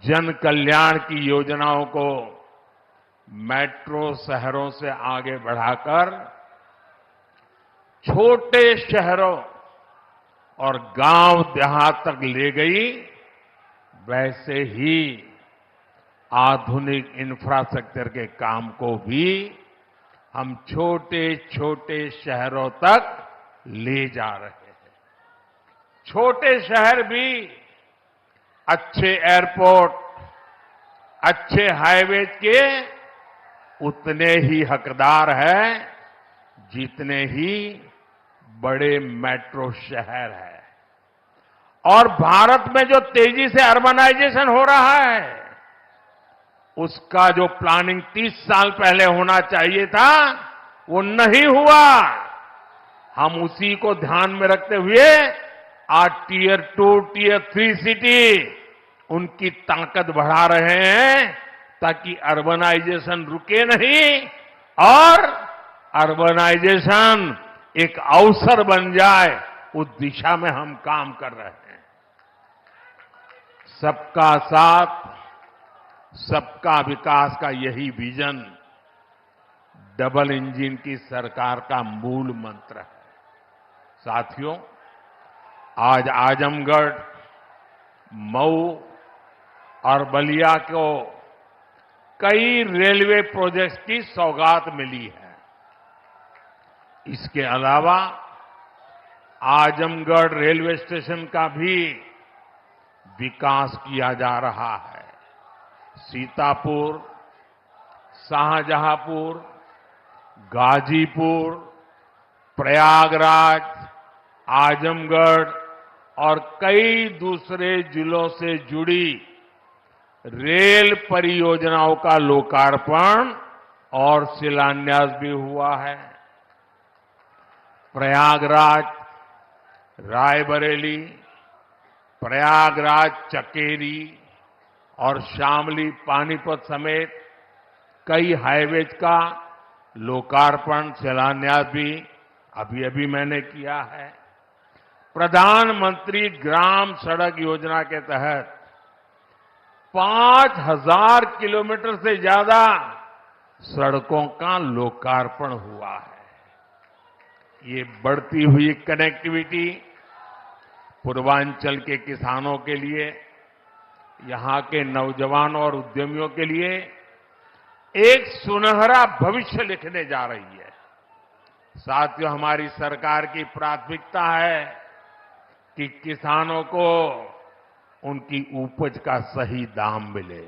जन कल्याण की योजनाओं को मेट्रो शहरों से आगे बढ़ाकर छोटे शहरों और गांव देहात तक ले गई, वैसे ही आधुनिक इंफ्रास्ट्रक्चर के काम को भी हम छोटे छोटे शहरों तक ले जा रहे हैं। छोटे शहर भी अच्छे एयरपोर्ट, अच्छे हाईवे के उतने ही हकदार हैं जितने ही बड़े मेट्रो शहर है। और भारत में जो तेजी से अर्बनाइजेशन हो रहा है, उसका जो प्लानिंग 30 साल पहले होना चाहिए था, वो नहीं हुआ। हम उसी को ध्यान में रखते हुए आज टियर 2, टियर 3 सिटी उनकी ताकत बढ़ा रहे हैं ताकि अर्बनाइजेशन रुके नहीं और अर्बनाइजेशन एक अवसर बन जाए, उस दिशा में हम काम कर रहे हैं। सबका साथ, सबका विकास का यही विजन डबल इंजन की सरकार का मूल मंत्र है। साथियों, आज आजमगढ़, मऊ और बलिया को कई रेलवे प्रोजेक्ट्स की सौगात मिली है। इसके अलावा आजमगढ़ रेलवे स्टेशन का भी विकास किया जा रहा है। सीतापुर, शाहजहांपुर, गाजीपुर, प्रयागराज, आजमगढ़ और कई दूसरे जिलों से जुड़ी रेल परियोजनाओं का लोकार्पण और शिलान्यास भी हुआ है। प्रयागराज रायबरेली, प्रयागराज चकेरी और शामली पानीपत समेत कई हाईवेज का लोकार्पण शिलान्यास भी अभी मैंने किया है। प्रधानमंत्री ग्राम सड़क योजना के तहत 5000 किलोमीटर से ज्यादा सड़कों का लोकार्पण हुआ है। ये बढ़ती हुई कनेक्टिविटी पूर्वांचल के किसानों के लिए, यहां के नौजवानों और उद्यमियों के लिए एक सुनहरा भविष्य लिखने जा रही है। साथियों, हमारी सरकार की प्राथमिकता है कि किसानों को उनकी उपज का सही दाम मिले।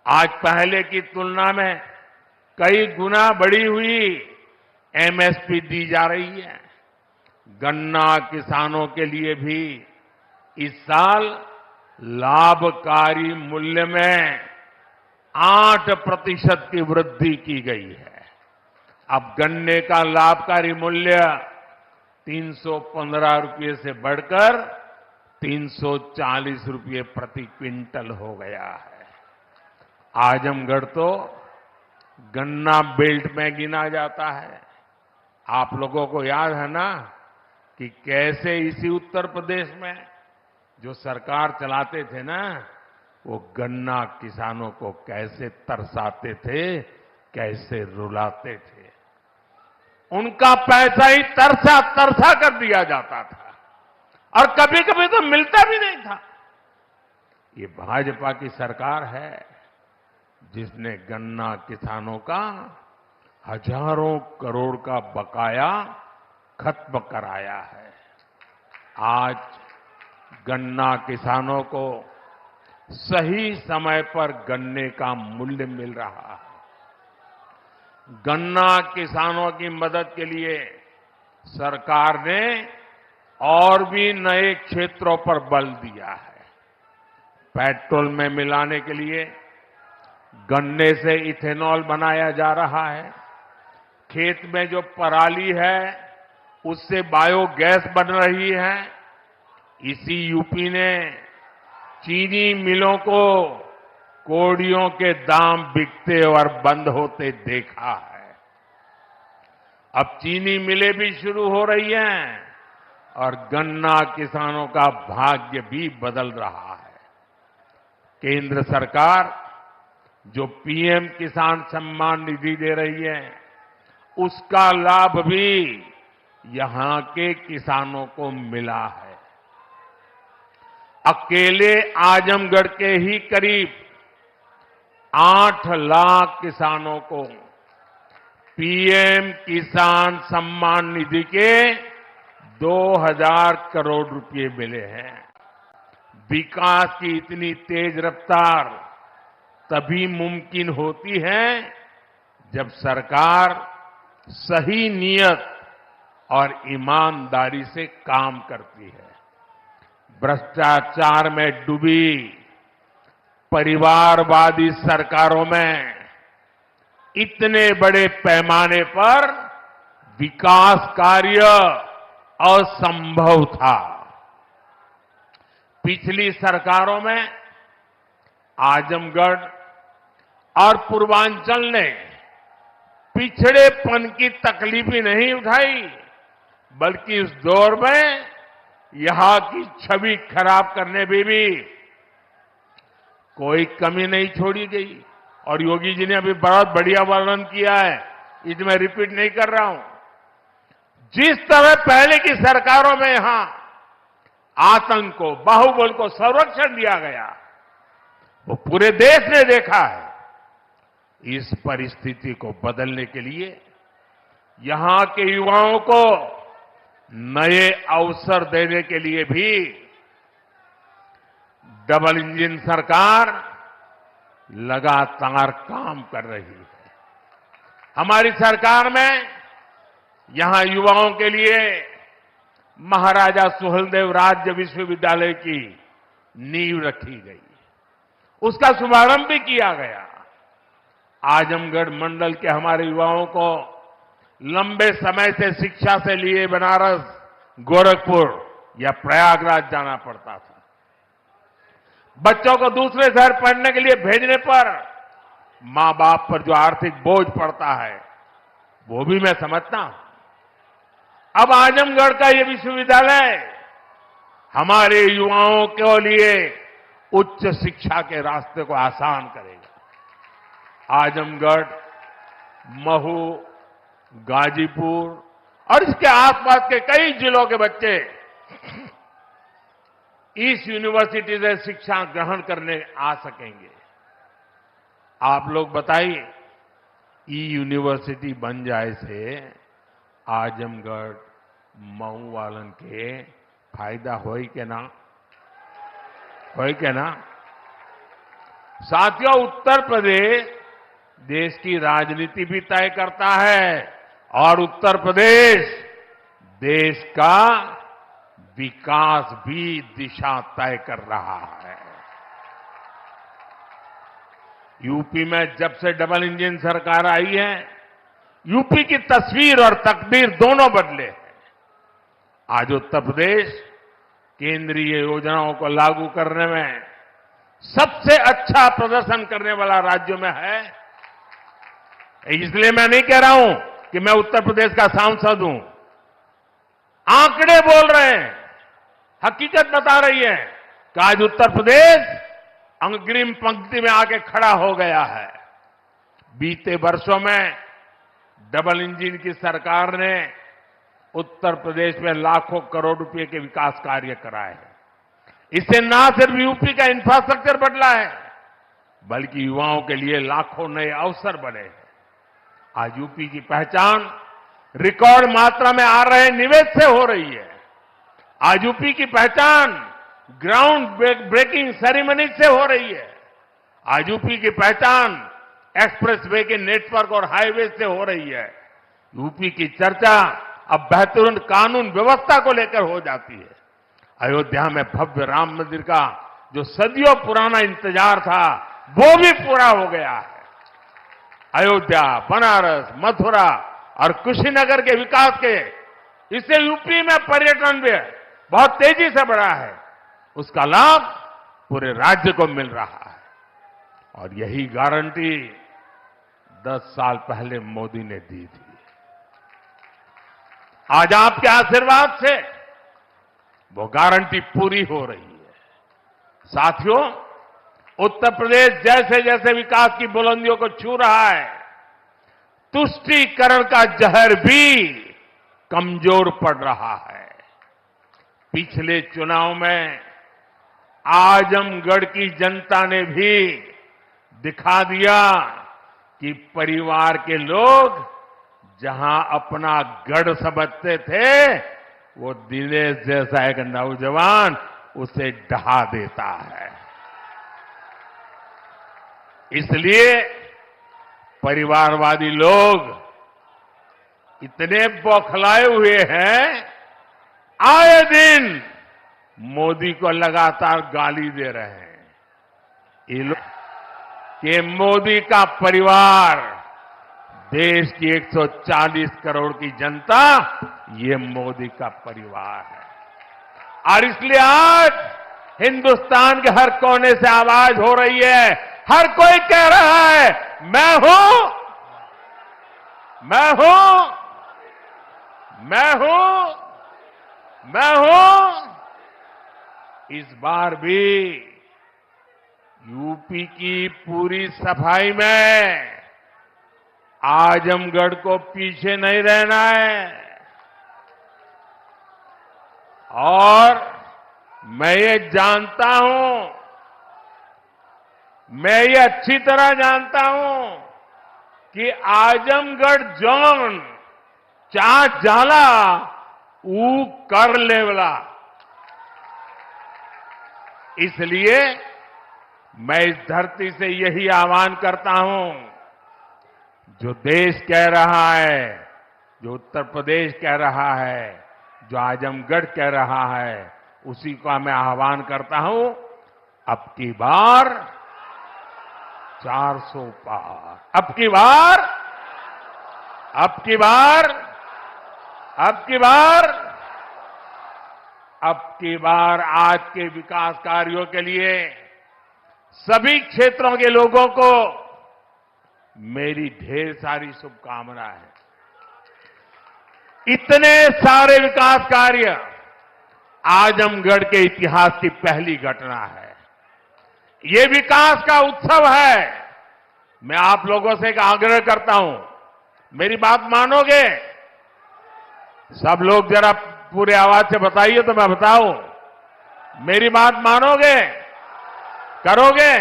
आज पहले की तुलना में कई गुना बढ़ी हुई एमएसपी दी जा रही है। गन्ना किसानों के लिए भी इस साल लाभकारी मूल्य में 8% की वृद्धि की गई है। अब गन्ने का लाभकारी मूल्य 315 रुपये से बढ़कर 340 रुपये प्रति क्विंटल हो गया है। आजमगढ़ तो गन्ना बेल्ट में गिना जाता है। आप लोगों को याद है ना कि कैसे इसी उत्तर प्रदेश में जो सरकार चलाते थे ना, वो गन्ना किसानों को कैसे तरसाते थे, कैसे रुलाते थे। उनका पैसा ही तरसा तरसा कर दिया जाता था और कभी कभी तो मिलता भी नहीं था। ये भाजपा की सरकार है जिसने गन्ना किसानों का हजारों करोड़ का बकाया खत्म कराया है। आज गन्ना किसानों को सही समय पर गन्ने का मूल्य मिल रहा है। गन्ना किसानों की मदद के लिए सरकार ने और भी नए क्षेत्रों पर बल दिया है। पेट्रोल में मिलाने के लिए गन्ने से इथेनॉल बनाया जा रहा है। खेत में जो पराली है उससे बायोगैस बन रही है। इसी यूपी ने चीनी मिलों को कोड़ियों के दाम बिकते और बंद होते देखा है। अब चीनी मिलें भी शुरू हो रही हैं और गन्ना किसानों का भाग्य भी बदल रहा है। केंद्र सरकार जो पीएम किसान सम्मान निधि दे रही है, उसका लाभ भी यहां के किसानों को मिला है। अकेले आजमगढ़ के ही करीब 8 लाख किसानों को पीएम किसान सम्मान निधि के 2000 करोड़ रुपए मिले हैं। विकास की इतनी तेज रफ्तार तभी मुमकिन होती है जब सरकार सही नियत और ईमानदारी से काम करती है। भ्रष्टाचार में डूबी परिवारवादी सरकारों में इतने बड़े पैमाने पर विकास कार्य असंभव था। पिछली सरकारों में आजमगढ़ और पूर्वांचल ने पिछड़ेपन की तकलीफ ही नहीं उठाई, बल्कि इस दौर में यहां की छवि खराब करने में भी कोई कमी नहीं छोड़ी गई। और योगी जी ने अभी बहुत बढ़िया वर्णन किया है, इसमें मैं रिपीट नहीं कर रहा हूं। जिस तरह पहले की सरकारों में यहां आतंक को, बाहुबल को संरक्षण दिया गया, वो पूरे देश ने देखा है। इस परिस्थिति को बदलने के लिए यहां के युवाओं को नए अवसर देने के लिए भी डबल इंजन सरकार लगातार काम कर रही है। हमारी सरकार में यहां युवाओं के लिए महाराजा सुहेलदेव राज्य विश्वविद्यालय की नींव रखी गई, उसका शुभारंभ भी किया गया। आजमगढ़ मंडल के हमारे युवाओं को लंबे समय से शिक्षा से लिए बनारस, गोरखपुर या प्रयागराज जाना पड़ता था। बच्चों को दूसरे शहर पढ़ने के लिए भेजने पर मां बाप पर जो आर्थिक बोझ पड़ता है, वो भी मैं समझता हूं। अब आजमगढ़ का ये विश्वविद्यालय हमारे युवाओं के लिए उच्च शिक्षा के रास्ते को आसान करेगा। आजमगढ़, महू, गाजीपुर और इसके आसपास के कई जिलों के बच्चे इस यूनिवर्सिटी से शिक्षा ग्रहण करने आ सकेंगे। आप लोग बताइए, ई यूनिवर्सिटी बन जाए से आजमगढ़, मऊ वालन के फायदा होई के ना? होई के ना? साथियों, उत्तर प्रदेश देश की राजनीति भी तय करता है और उत्तर प्रदेश देश का विकास भी दिशा तय कर रहा है। यूपी में जब से डबल इंजन सरकार आई है, यूपी की तस्वीर और तकदीर दोनों बदले हैं। आज उत्तर प्रदेश केंद्रीय योजनाओं को लागू करने में सबसे अच्छा प्रदर्शन करने वाला राज्यों में है। इसलिए मैं नहीं कह रहा हूं कि मैं उत्तर प्रदेश का सांसद हूं। आंकड़े बोल रहे हैं, हकीकत बता रही है कि आज उत्तर प्रदेश अग्रिम पंक्ति में आके खड़ा हो गया है। बीते वर्षों में डबल इंजन की सरकार ने उत्तर प्रदेश में लाखों करोड़ रुपए के विकास कार्य कराए हैं। इससे न सिर्फ यूपी का इंफ्रास्ट्रक्चर बदला है, बल्कि युवाओं के लिए लाखों नए अवसर बने हैं। आज यूपी की पहचान रिकॉर्ड मात्रा में आ रहे निवेश से हो रही है। आज यूपी की पहचान ग्राउंड ब्रेकिंग सेरेमनी से हो रही है। आज यूपी की पहचान एक्सप्रेसवे के नेटवर्क और हाईवे से हो रही है। यूपी की चर्चा अब बेहतरीन कानून व्यवस्था को लेकर हो जाती है। अयोध्या में भव्य राम मंदिर का जो सदियों पुराना इंतजार था, वो भी पूरा हो गया है। अयोध्या, बनारस, मथुरा और कुशीनगर के विकास के, इससे यूपी में पर्यटन भी बहुत तेजी से बढ़ा है। उसका लाभ पूरे राज्य को मिल रहा है। और यही गारंटी 10 साल पहले मोदी ने दी थी। आज आपके आशीर्वाद से वो गारंटी पूरी हो रही है। साथियों, उत्तर प्रदेश जैसे जैसे विकास की बुलंदियों को छू रहा है, तुष्टीकरण का जहर भी कमजोर पड़ रहा है। पिछले चुनाव में आजमगढ़ की जनता ने भी दिखा दिया कि परिवार के लोग जहां अपना गढ़ समझते थे, वो दिनेश जैसा एक नौजवान उसे ढहा देता है। इसलिए परिवारवादी लोग इतने बौखलाए हुए हैं, आए दिन मोदी को लगातार गाली दे रहे हैं। ये लोग कि मोदी का परिवार, देश की 140 करोड़ की जनता, ये मोदी का परिवार है। और इसलिए आज हिंदुस्तान के हर कोने से आवाज हो रही है, हर कोई कह रहा है, मैं हूं मैं हूं इस बार भी यूपी की पूरी सफाई में आजमगढ़ को पीछे नहीं रहना है। और मैं ये जानता हूं, मैं ये अच्छी तरह जानता हूं कि आजमगढ़ जोन चा जाला ऊ कर लेवला। इसलिए मैं इस धरती से यही आह्वान करता हूं, जो देश कह रहा है, जो उत्तर प्रदेश कह रहा है, जो आजमगढ़ कह रहा है, उसी का मैं आह्वान करता हूं, अब की बार 400 पार, अब की बार आज के विकास कार्यों के लिए सभी क्षेत्रों के लोगों को मेरी ढेर सारी शुभकामनाएं हैं। इतने सारे विकास कार्य आजमगढ़ के इतिहास की पहली घटना है। ये विकास का उत्सव है। मैं आप लोगों से एक आग्रह करता हूं, मेरी बात मानोगे? सब लोग जरा पूरे आवाज से बताइए तो मैं बताऊं। मेरी बात मानोगे? करोगे?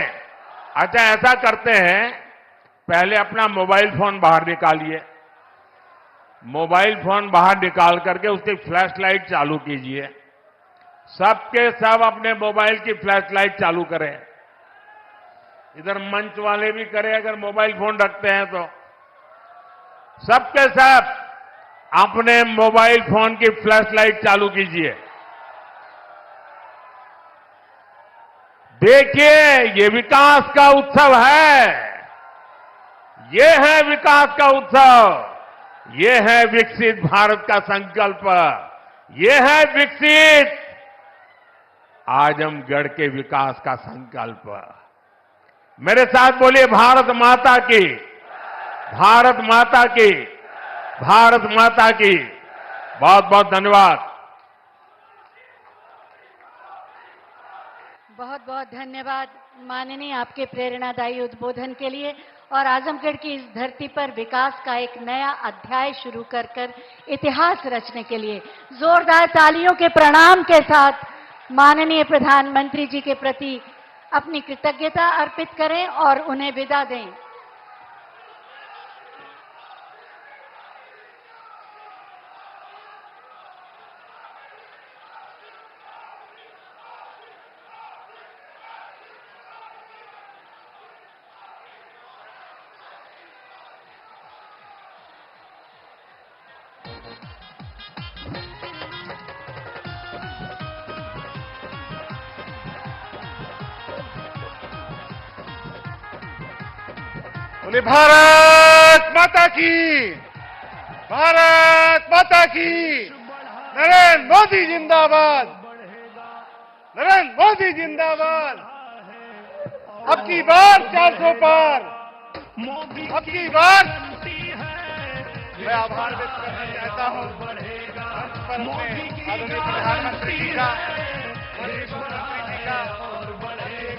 अच्छा, ऐसा करते हैं, पहले अपना मोबाइल फोन बाहर निकालिए। मोबाइल फोन बाहर निकाल करके उसकी फ्लैश लाइट चालू कीजिए। सबके सब अपने मोबाइल की फ्लैश लाइट चालू करें। इधर मंच वाले भी करें अगर मोबाइल फोन रखते हैं तो। सबके सब अपने मोबाइल फोन की फ्लैश लाइट चालू कीजिए। देखिए, ये विकास का उत्सव है। ये है विकास का उत्सव। ये है विकसित भारत का संकल्प। ये है विकसित आजमगढ़ के विकास का संकल्प। मेरे साथ बोलिए, भारत माता की, भारत माता की, भारत माता की। बहुत बहुत धन्यवाद। बहुत बहुत धन्यवाद माननीय, आपके प्रेरणादायी उद्बोधन के लिए। और आजमगढ़ की इस धरती पर विकास का एक नया अध्याय शुरू कर इतिहास रचने के लिए जोरदार तालियों के प्रणाम के साथ माननीय प्रधानमंत्री जी के प्रति अपनी कृतज्ञता अर्पित करें और उन्हें विदा दें। बोले भारत माता की, भारत माता की। नरेंद्र मोदी जिंदाबाद, नरेंद्र मोदी जिंदाबाद। अब की बार 400 पार, अब की बार। मैं आभार व्यक्त करना चाहता हूँ मंच पर अपने आदरणीय प्रधानमंत्री जी का, मुख्यमंत्री जी का